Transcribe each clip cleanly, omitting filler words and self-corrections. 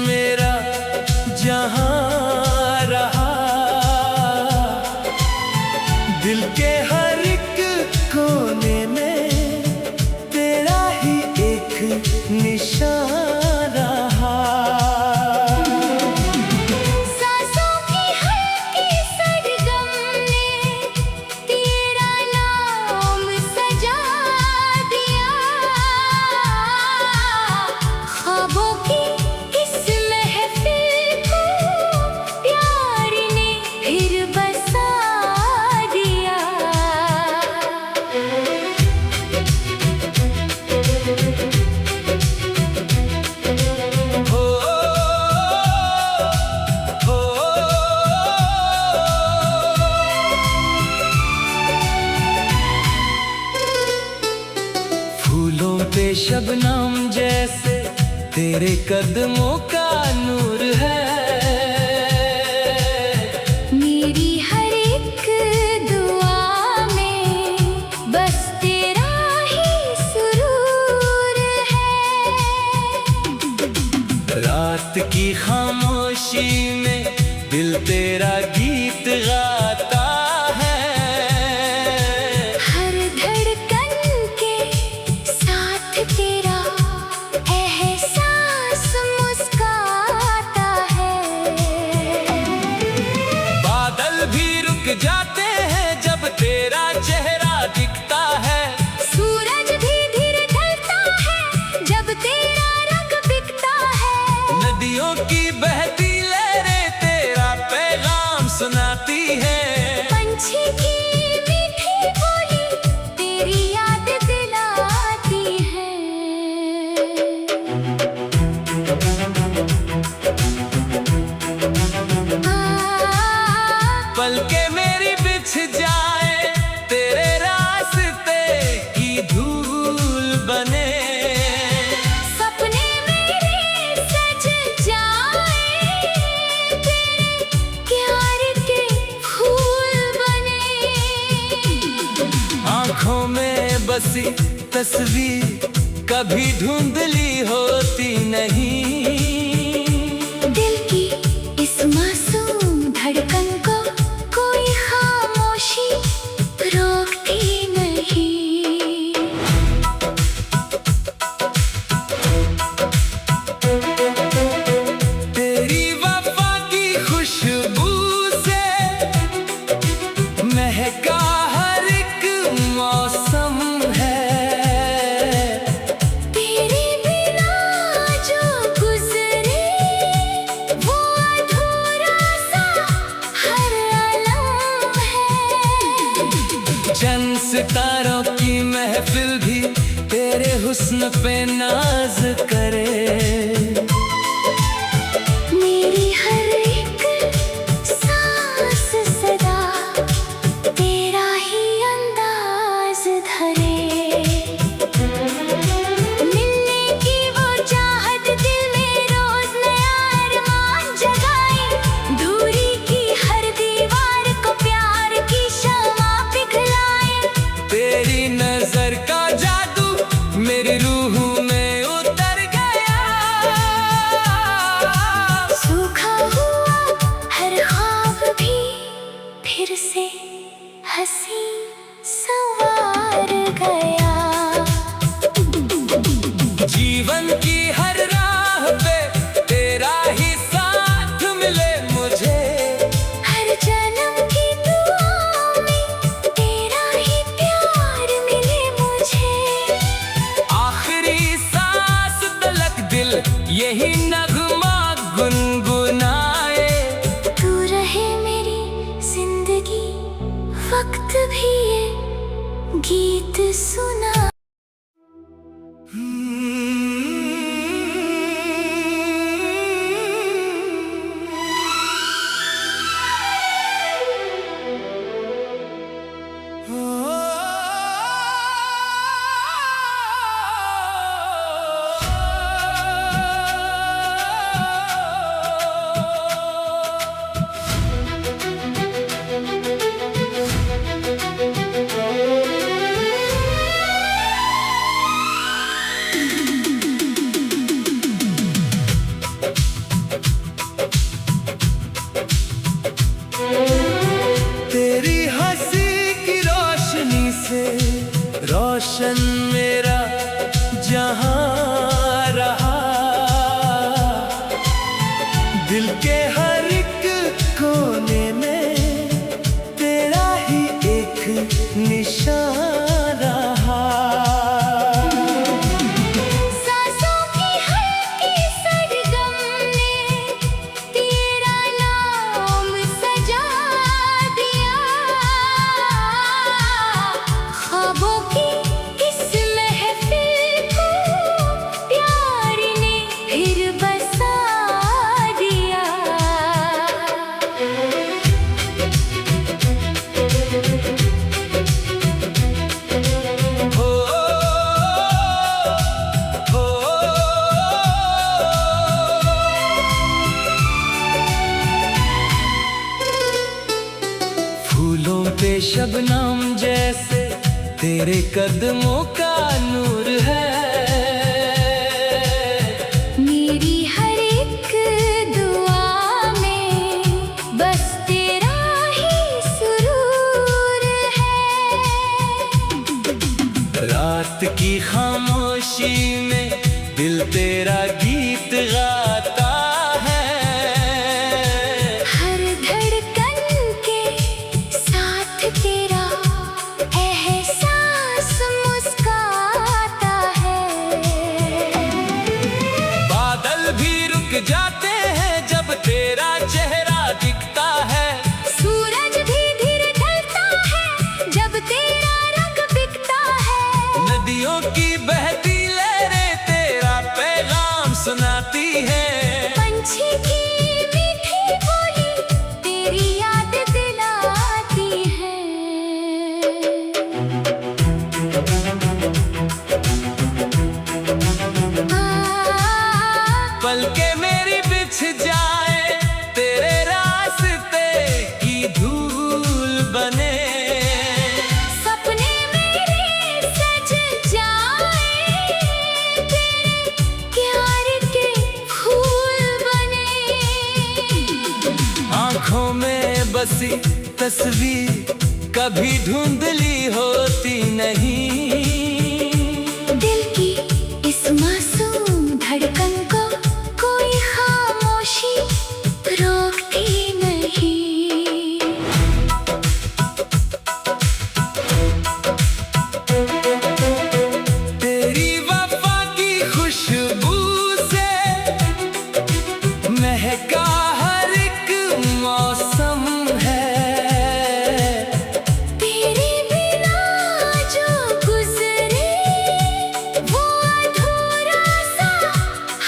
मेरा जहां रहा, दिल के हर एक कोने में तेरा ही एक निशान रहा। सांसों की हल्की सरगम ने तेरा नाम सजा दिया, ख्वाबों की इस महफिल को प्यार ने फिर बसा दिया। हो हो फूलों पे शबनम जैसे तेरे कदमों का नूर है। मेरी हर एक दुआ में बस तेरा ही सुरूर है। रात की खामोशी में दिल तेरा गीत गाता है। हर धड़कन के साथ तेरा एहसास मुस्काता है। बादल भी रुक जाते हैं जब तेरा चेहरा दिखता है। सूरज भी धीरे ढलता है जब तेरा रंग बिकता है। नदियों की बहती लहरें तेरा पैगाम सुनाती है। पंछी की मीठी बोली तेरी याद दिलाती है। पलके मेरी बिछ जाए तेरे रास्ते की धूल बने। सपने मेरे सज जाए तेरे प्यार के फूल बने। आँखों में बसी तस्वीर कभी धुंधली होती नहीं। दिल की इस मासूम धड़कन को कोई खामोशी रोकती नहीं। तेरी वफा की खुशबू से महका हर एक मौसम है। तेरे बिना जो गुजरे वो अधूरा सा हर अलम है। चंद सितारों की महफिल भी तेरे हुस्न पे नाज करे। मेरी हर एक सांस सदा तेरा ही अंदाज धरे। मिलने की वो चाहत दिल में रोज नया अरमान जगाए। दूरी की हर दीवार को प्यार की शम्मा पिघलाए। तेरी नजर का जादू मेरी रूह में उतर गया। दिल के हर एक कोने में तेरा ही एक निशान रहा। सांसों की हल्की सरगम ने तेरा नाम सजा दिया। ख्वाबों की इस महफिल को प्यार ने फिर बसा दिया। हो हो फूलों पे शबनम जैसे तेरे कदमों का नूर है। मेरी हर एक दुआ में बस तेरा ही सुरूर है। रात की खामोशी में दिल तेरा गीत गाता है। हर धड़कन के साथ तेरा एहसास मुस्काता है। बादल भी रुक जाते हैं जब तेरा चेहरा दिखता है। सूरज भी धीरे ढलता है जब तेरा रंग बिकता है। नदियों की बहती लहरें तेरा पैगाम सुनाती है। पंछी की मीठी बोली तेरी याद दिलाती है। पलके मेरी बिछ जाए तेरे रास्ते की धूल बने। सपने मेरे सज जाए तेरे प्यार के फूल बने। आँखों में बसी तस्वीर कभी धुंधली होती नहीं। दिल की इस मासूम धड़कन को कोई खामोशी रोकती नहीं। तेरी वफा की खुशबू से महका हर एक मौसम है। तेरे बिना जो गुजरे वो अधूरा सा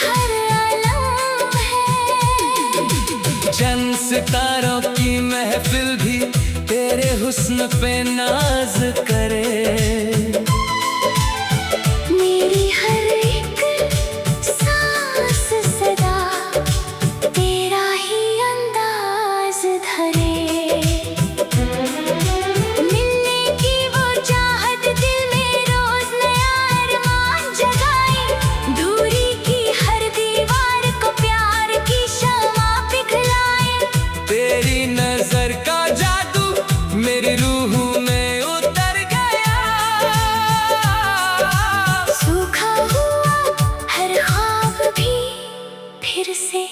हर अलम है। चंद सितारों की महफिल भी तेरे हुस्न पे नाज करे। मेरी हर एक सांस सदा तेरा ही अंदाज धरे। मिलने की वो चाहत दिल में रोज नया अरमान जगाए। दूरी की हर दीवार को प्यार की शम्मा पिघलाए। तेरी नजर का जादू मेरी रूह में उतर गया। सूखा हुआ हर ख्वाब भी फिर से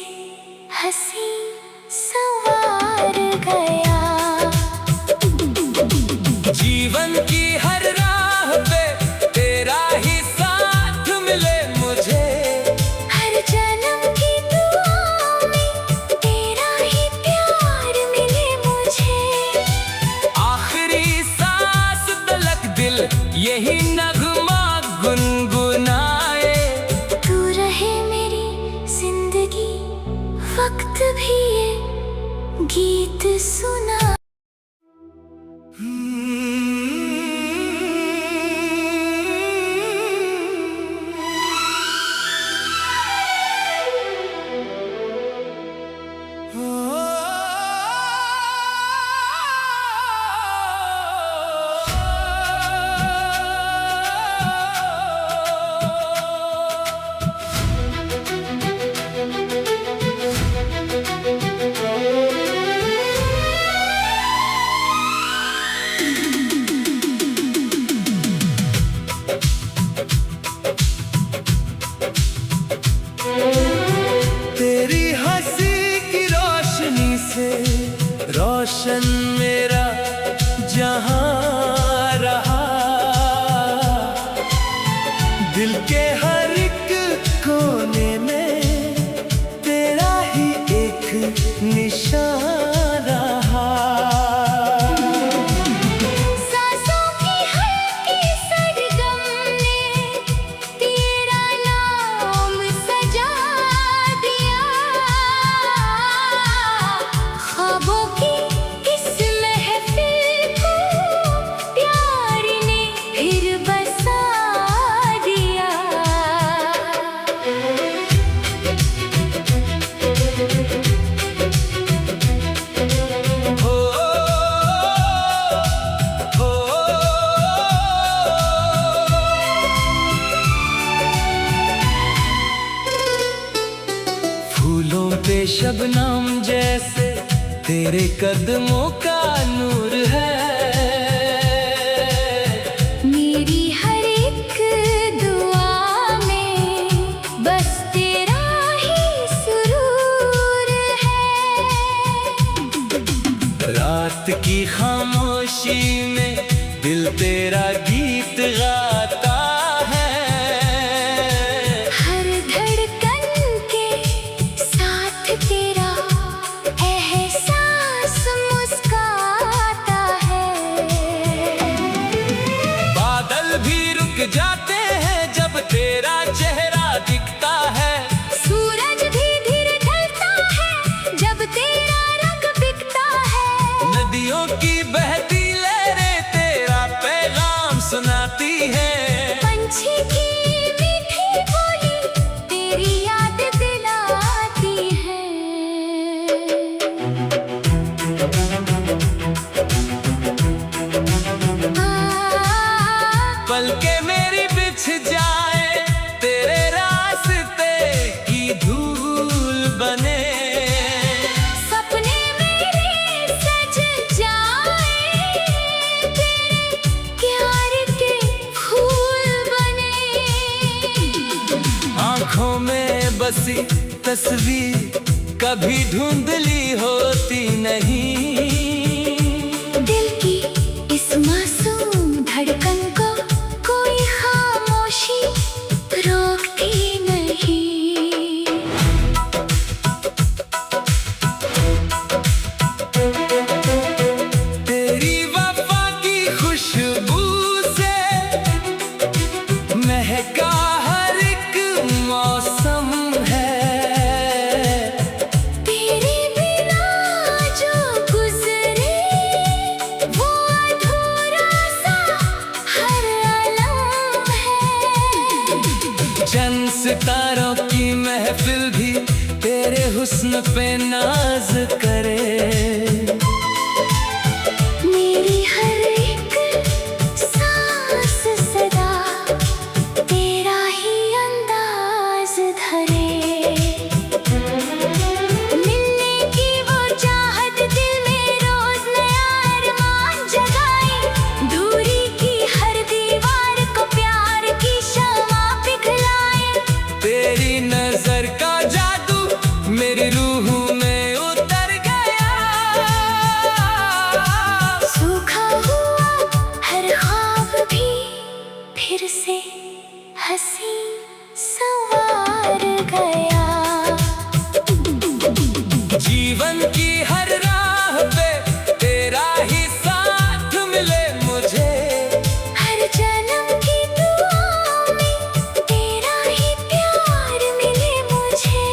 हंसी संवार गया। जीवन की हर राह पे तेरा ही साथ मिले मुझे। हर जन्म की दुआ में तेरा ही प्यार मिले मुझे। आखिरी सांस तलक दिल यही नगमा गुनगुनाए। तू रहे मेरी जिंदगी वक्त भी ये गीत सुना। रोशन मेरा जहां रहा, दिल के हर एक कोने में तेरा ही एक निशान रहा। सांसों की हल्की सरगम ने तेरा नाम सजा दिया, ख्वाबों की इस महफिल को प्यार ने फिर बसा दिया। हो हो फूलों पे शबनम जैसे तेरे कदमों का नूर है, मेरी हर एक दुआ में बस तेरा ही सुरूर है। रात की खामोशी में दिल तेरा गीत गाता है, हर धड़कन के साथ तेरा एहसास मुस्काता है। बादल भी रुक जाते हैं जब तेरा चेहरा दिखता है, सूरज भी धीरे ढलता है जब तेरा रंग बिकता है। नदियों की बहती लहरें तेरा पैगाम सुनाती है, पंछी की मीठी बोली तेरी याद दिलाती है। पलके मेरी बिछ जाए तेरे रास्ते की धूल बने, सपने मेरे सज जाए तेरे प्यार के फूल बने। आँखों में बसी तस्वीर कभी धुंधली होती नहीं, दिल की इस मासूम धड़कन को कोई खामोशी रोकती नहीं। तेरी वफा की खुशबू से महका हर एक मौसम है, तेरे बिना जो गुजरे वो अधूरा सा हर आलम है। चंद सितारों की महफिल भी तेरे हुस्न पे नाज करे, मेरी हर एक सांस सदा तेरा ही अंदाज धरे। मिलने की वो चाहत दिल में रोज नया अरमान जगाए, दूरी की हर दीवार को प्यार की शम्मा पिघलाए। तेरी नजर का जादू मेरी रूह में उतर गया, सूखा हुआ हर ख्वाब भी फिर से हंसी संवार गया। जीवन की हर राह पे तेरा ही साथ मिले मुझे, हर जन्म की दुआ में तेरा ही प्यार मिले मुझे।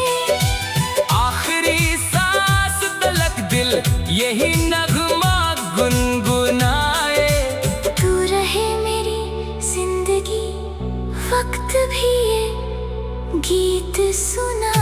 आखिरी सांस तलक दिल यही नगमा गुनगुनाए, तू रहे मेरी जिंदगी, वक्त भी ये गीत सुना।